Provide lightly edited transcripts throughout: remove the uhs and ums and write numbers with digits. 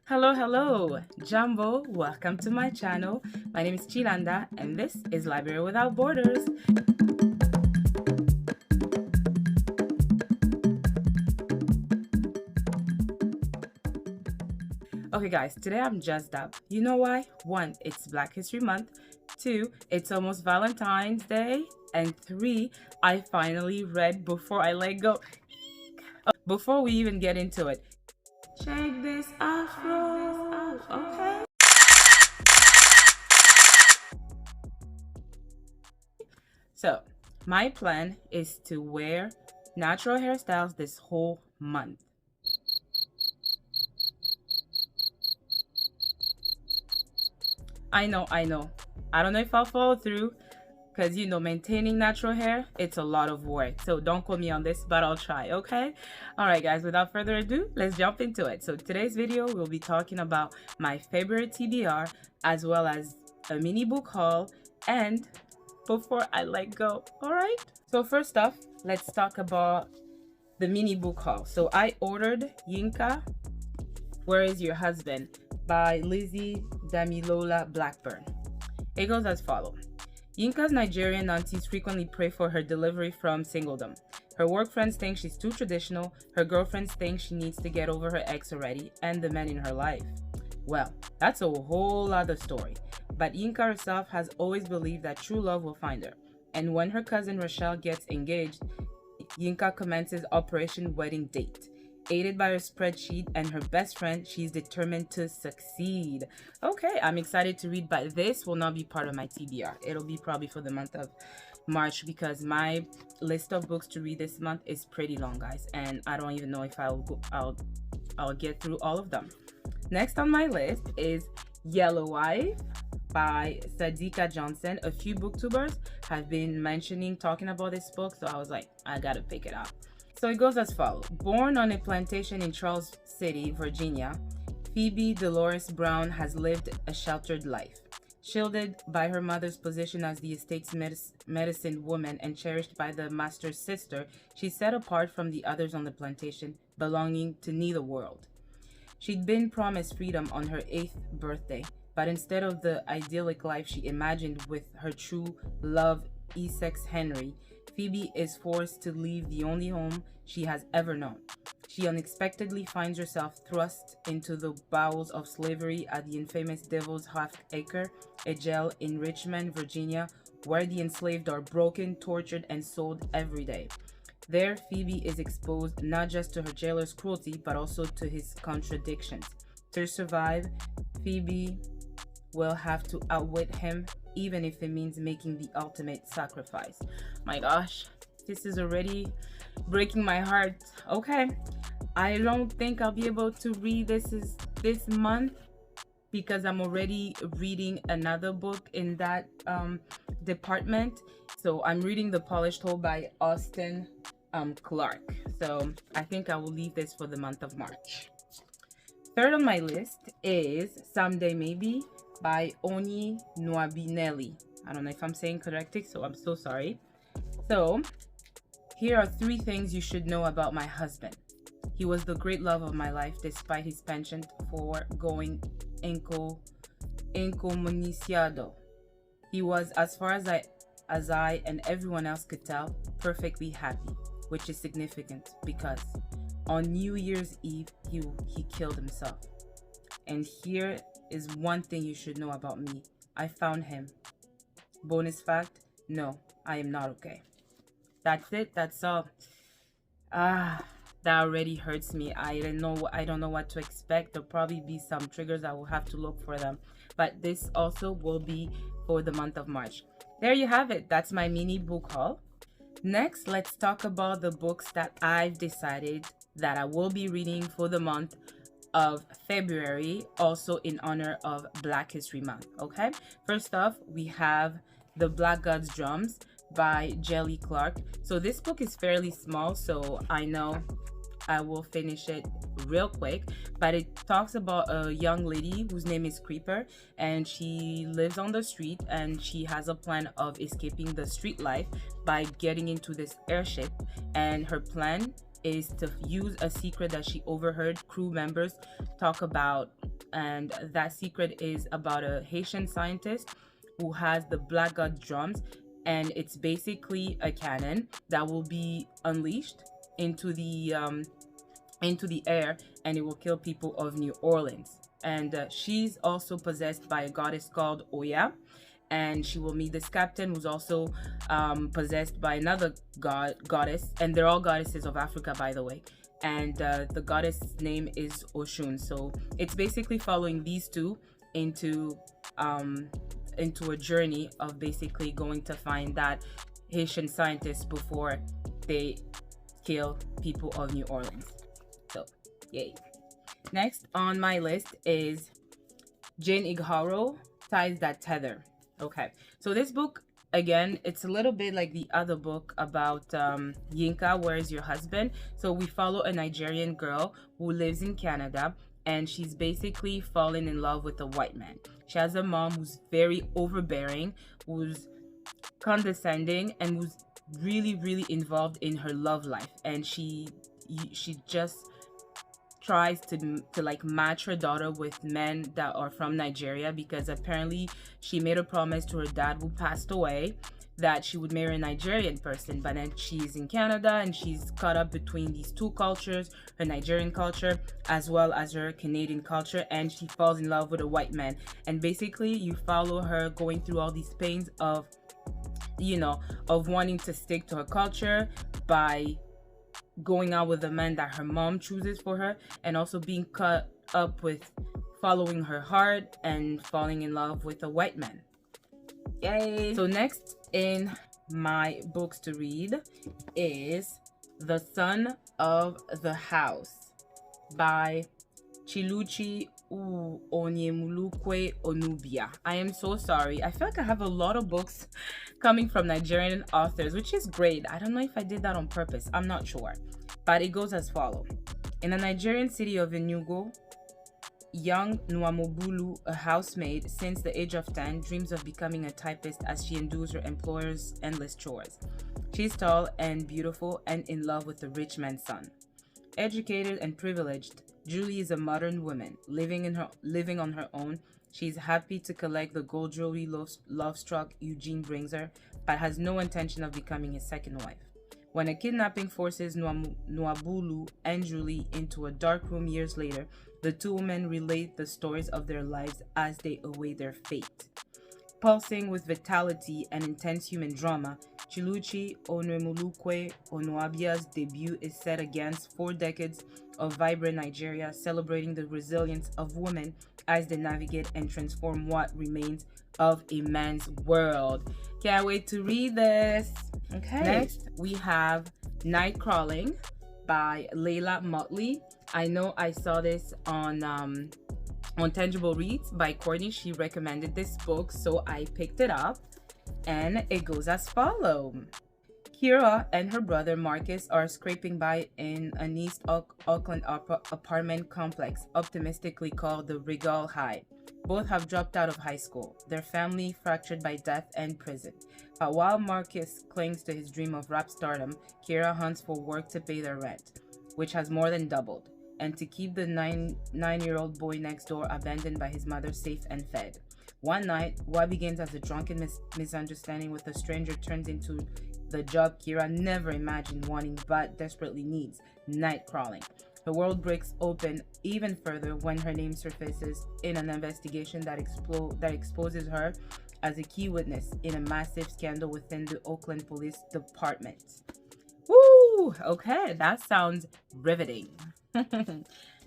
Hello, Jumbo. Welcome to my channel. My name is Chilanda, and this is Library Without Borders. Okay, guys, today I'm jazzed up. You know why? One, it's Black History Month. Two, it's almost Valentine's Day. And three, I finally read Before I Let Go. Before we even get into it, check this afro. Okay. So, my plan is to wear natural hairstyles this whole month. I know. I don't know if I'll follow through because, maintaining natural hair, it's a lot of work. So don't quote me on this, but I'll try, okay? All right, guys, without further ado, let's jump into it. So today's video, we'll be talking about my favorite TBR, as well as a mini book haul and Before I Let Go, all right? So first off, let's talk about the mini book haul. So I ordered Yinka, Where Is Your Husband? By Lizzie Damilola Blackburn. It goes as follows. Yinka's Nigerian aunties frequently pray for her delivery from singledom. Her work friends think she's too traditional, her girlfriends think she needs to get over her ex already, and the men in her life. Well, that's a whole other story. But Yinka herself has always believed that true love will find her. And when her cousin Rochelle gets engaged, Yinka commences Operation Wedding Date. Aided by her spreadsheet and her best friend, she's determined to succeed. Okay, I'm excited to read, but this will not be part of my TBR. It'll be probably for the month of March because my list of books to read this month is pretty long, guys, and I don't even know if I'll get through all of them. Next on my list is Yellow Wife by Sadika Johnson. A few booktubers have been talking about this book, so I was like, I gotta pick it up. So it goes as follows. Born on a plantation in Charles City, Virginia, Phoebe Dolores Brown has lived a sheltered life. Shielded by her mother's position as the estate's medicine woman and cherished by the master's sister, she's set apart from the others on the plantation, belonging to neither world. She'd been promised freedom on her 8th birthday, but instead of the idyllic life she imagined with her true love, Essex Henry, Phoebe is forced to leave the only home she has ever known. She unexpectedly finds herself thrust into the bowels of slavery at the infamous Devil's Half Acre, a jail in Richmond, Virginia, where the enslaved are broken, tortured, and sold every day. There, Phoebe is exposed not just to her jailer's cruelty, but also to his contradictions. To survive, Phoebe will have to outwit him, even if it means making the ultimate sacrifice. My gosh, this is already breaking my heart. Okay, I don't think I'll be able to read this month because I'm already reading another book in that department. So I'm reading The Polished Whole by Austin Clark. So I think I will leave this for the month of March. Third on my list is Someday Maybe by Oni Nwabineli. I don't know if I'm saying correctly, so I'm so sorry. So, here are 3 things you should know about my husband. He was the great love of my life despite his penchant for going incomuniciado. He was, as far as I and everyone else could tell, perfectly happy, which is significant because on New Year's Eve, he killed himself. And here is one thing you should know about me. I found him. Bonus fact, no, I am not okay. That's it. That's all. That already hurts me. I don't know what to expect. There'll probably be some triggers. I will have to look for them. But this also will be for the month of March. There you have it. That's my mini book haul. Next, let's talk about the books that I've decided that I will be reading for the month of February, also in honor of Black History Month. Okay, first off, we have The Black God's Drums by Jelly Clark. So this book is fairly small, so I know I will finish it real quick, but it talks about a young lady whose name is Creeper, and she lives on the street, and she has a plan of escaping the street life by getting into this airship. And her plan is to use a secret that she overheard crew members talk about, and that secret is about a Haitian scientist who has the Black God drums, and it's basically a cannon that will be unleashed into the air, and it will kill people of New Orleans. And she's also possessed by a goddess called Oya, and she will meet this captain who's also possessed by another goddess, and they're all goddesses of Africa, by the way. And the goddess name is Oshun. So it's basically following these two into a journey of basically going to find that Haitian scientist before they kill people of New Orleans. So yay. Next on my list is Jinigoro, Ties That Tether. Okay, so this book, again, it's a little bit like the other book about Yinka, Where's Your Husband? So we follow a Nigerian girl who lives in Canada, and she's basically fallen in love with a white man. She has a mom who's very overbearing, who's condescending, and who's really, really involved in her love life. And she just tries to like match her daughter with men that are from Nigeria, because apparently she made a promise to her dad who passed away that she would marry a Nigerian person, but then she's in Canada and she's caught up between these two cultures, her Nigerian culture as well as her Canadian culture, and she falls in love with a white man. And basically you follow her going through all these pains of, you know, of wanting to stick to her culture by going out with the man that her mom chooses for her, and also being caught up with following her heart and falling in love with a white man. Yay! So next in my books to read is The Son of the House by Chiluchi Onyemulukwe Onubia. I am so sorry. I feel like I have a lot of books coming from Nigerian authors, which is great. I don't know if I did that on purpose. I'm not sure. But it goes as follows. In the Nigerian city of Enugu, young Nwamobulu, a housemaid since the age of 10, dreams of becoming a typist as she endures her employer's endless chores. She's tall and beautiful and in love with the rich man's son. Educated and privileged, Julie is a modern woman, living on her own. She's happy to collect the gold jewelry love-struck Eugene brings her, but has no intention of becoming his second wife. When a kidnapping forces Nwabulu and Julie into a dark room years later, the two women relate the stories of their lives as they await their fate. Pulsing with vitality and intense human drama, Chiluchi Onwemulukwe Onuabia's debut is set against 4 decades of vibrant Nigeria, celebrating the resilience of women as they navigate and transform what remains of a man's world. Can't wait to read this. Okay. Next, we have Night Crawling by Layla Motley. I know I saw this on Tangible Reads by Courtney. She recommended this book, so I picked it up, and it goes as follows. Kira and her brother Marcus are scraping by in an East Auckland apartment complex, optimistically called the Regal High. Both have dropped out of high school, their family fractured by death and prison. But while Marcus clings to his dream of rap stardom, Kira hunts for work to pay their rent, which has more than doubled, and to keep the nine-year-old boy next door abandoned by his mother safe and fed. One night, what begins as a drunken misunderstanding with a stranger turns into the job Kira never imagined wanting but desperately needs: night crawling. The world breaks open even further when her name surfaces in an investigation that exposes her as a key witness in a massive scandal within the Auckland Police Department. Woo! Okay, that sounds riveting. And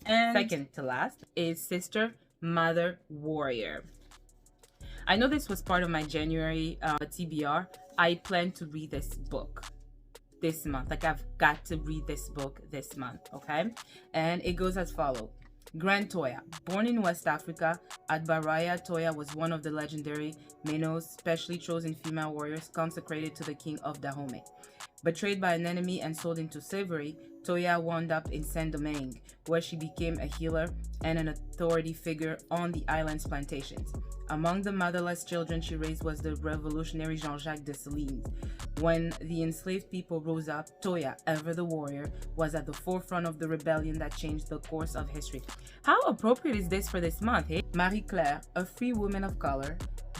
second to last is Sister, Mother, Warrior. I know this was part of my January TBR. I plan to read this book this month. Like, I've got to read this book this month, okay? And it goes as follows. Grand Toya. Born in West Africa, Adbaraya Toya was one of the legendary Menos, specially chosen female warriors consecrated to the king of Dahomey. Betrayed by an enemy and sold into slavery, Toya wound up in Saint-Domingue, where she became a healer and an authority figure on the island's plantations. Among the motherless children she raised was the revolutionary Jean-Jacques Dessalines. When the enslaved people rose up, Toya, ever the warrior, was at the forefront of the rebellion that changed the course of history. How appropriate is this for this month, eh? Marie-Claire, a free woman of color,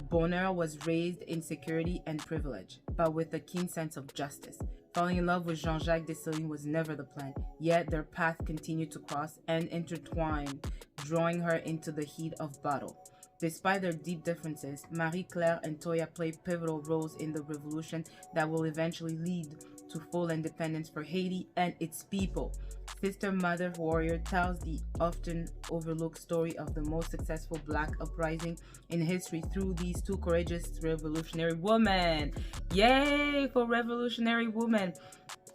Bonheur was raised in security and privilege, but with a keen sense of justice. Falling in love with Jean-Jacques Dessalines was never the plan, yet their path continued to cross and intertwine, drawing her into the heat of battle. Despite their deep differences, Marie-Claire and Toya play pivotal roles in the revolution that will eventually lead to full independence for Haiti and its people. Sister Mother Warrior tells the often overlooked story of the most successful Black uprising in history through these two courageous revolutionary women. Yay for revolutionary women!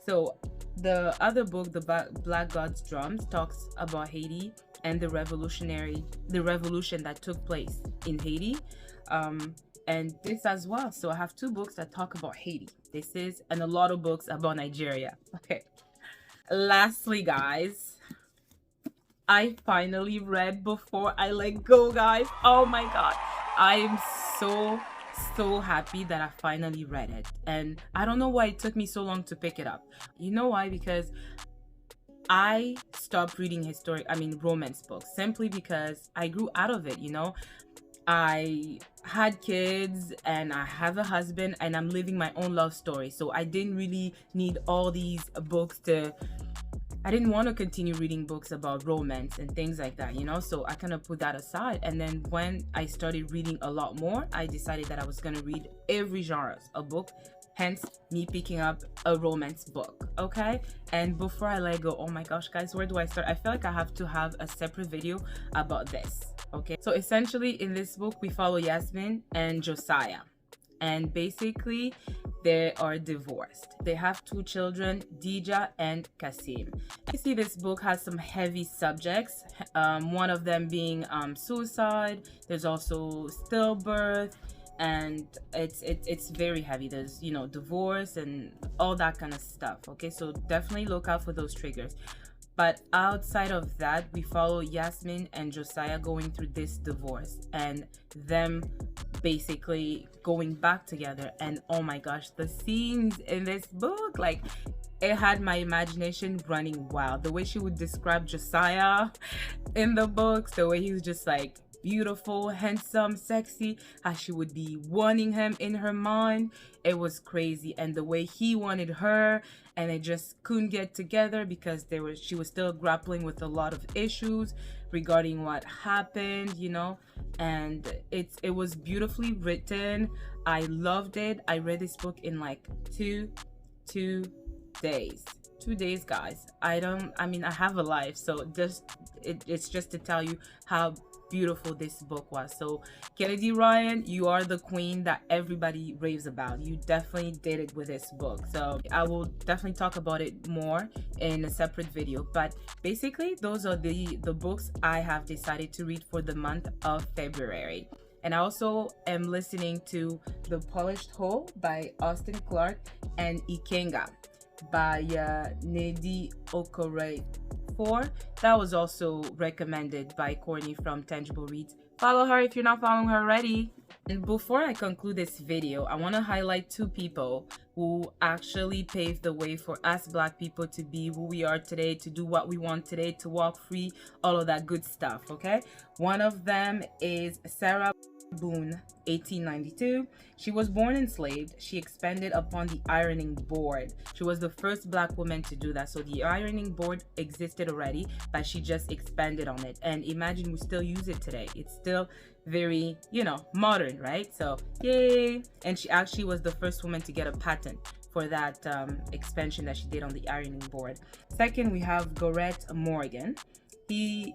So the other book, The Black God's Drums, talks about Haiti and the revolution that took place in Haiti, and this as well. So I have two books that talk about Haiti. This is, and a lot of books about Nigeria. Okay. Lastly, guys, I finally read Before I Let Go, guys. Oh my god, I am so happy that I finally read it, and I don't know why it took me so long to pick it up. You know why? Because I stopped reading romance books simply because I grew out of it, you know. I had kids and I have a husband and I'm living my own love story. So I didn't really need all these books I didn't want to continue reading books about romance and things like that, you know. So I kind of put that aside. And then when I started reading a lot more, I decided that I was going to read every genre of book. Hence me picking up a romance book, okay? And Before I Let Go, oh my gosh, guys, where do I start? I feel like I have to have a separate video about this, okay? So essentially in this book, we follow Yasmin and Josiah. And basically, they are divorced. They have two children, Dija and Kasim. You see, this book has some heavy subjects. One of them being suicide. There's also stillbirth. And it's very heavy. There's, you know, divorce and all that kind of stuff, okay? So definitely look out for those triggers. But outside of that, we follow Yasmin and Josiah going through this divorce and them basically going back together. And oh my gosh, the scenes in this book, like, it had my imagination running wild. The way she would describe Josiah in the books, the way he was just like beautiful, handsome, sexy, how she would be wanting him in her mind, it was crazy. And the way he wanted her, and they just couldn't get together because she was still grappling with a lot of issues regarding what happened, you know. And it was beautifully written. I loved it. I read this book in like two days. 2 days, guys. I have a life, so it's just to tell you how beautiful this book was. So Kennedy Ryan, you are the queen that everybody raves about. You definitely did it with this book. So I will definitely talk about it more in a separate video, but basically those are the books I have decided to read for the month of February. And I also am listening to The Polished Whole by Austin Clark and Ikenga by Nedi Okore 4. That was also recommended by Courtney from Tangible Reads. Follow her if you're not following her already. And before I conclude this video, I want to highlight two people who actually paved the way for us Black people to be who we are today, to do what we want today, to walk free, all of that good stuff, okay? One of them is Sarah Boone, 1892. She was born enslaved. She expanded upon the ironing board. She was the first Black woman to do that. So the ironing board existed already, but she just expanded on it. And imagine we still use it today. It's still very, you know, modern, right? So yay. And she actually was the first woman to get a patent for that expansion that she did on the ironing board. Second, we have Gorette Morgan. He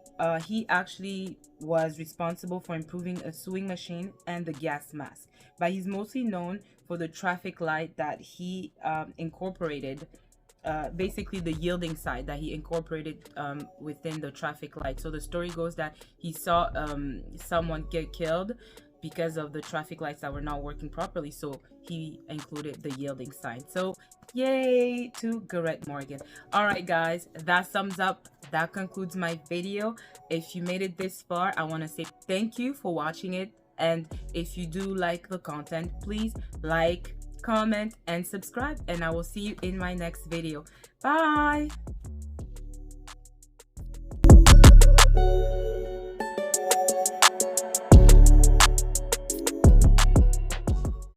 actually was responsible for improving a sewing machine and the gas mask, but he's mostly known for the traffic light that he incorporated, basically the yielding side that he incorporated within the traffic light. So the story goes that he saw someone get killed because of the traffic lights that were not working properly. So he included the yielding sign. So yay to Garrett Morgan. All right, guys, that sums up. That concludes my video. If you made it this far, I want to say thank you for watching it. And if you do like the content, please like, comment, and subscribe. And I will see you in my next video. Bye.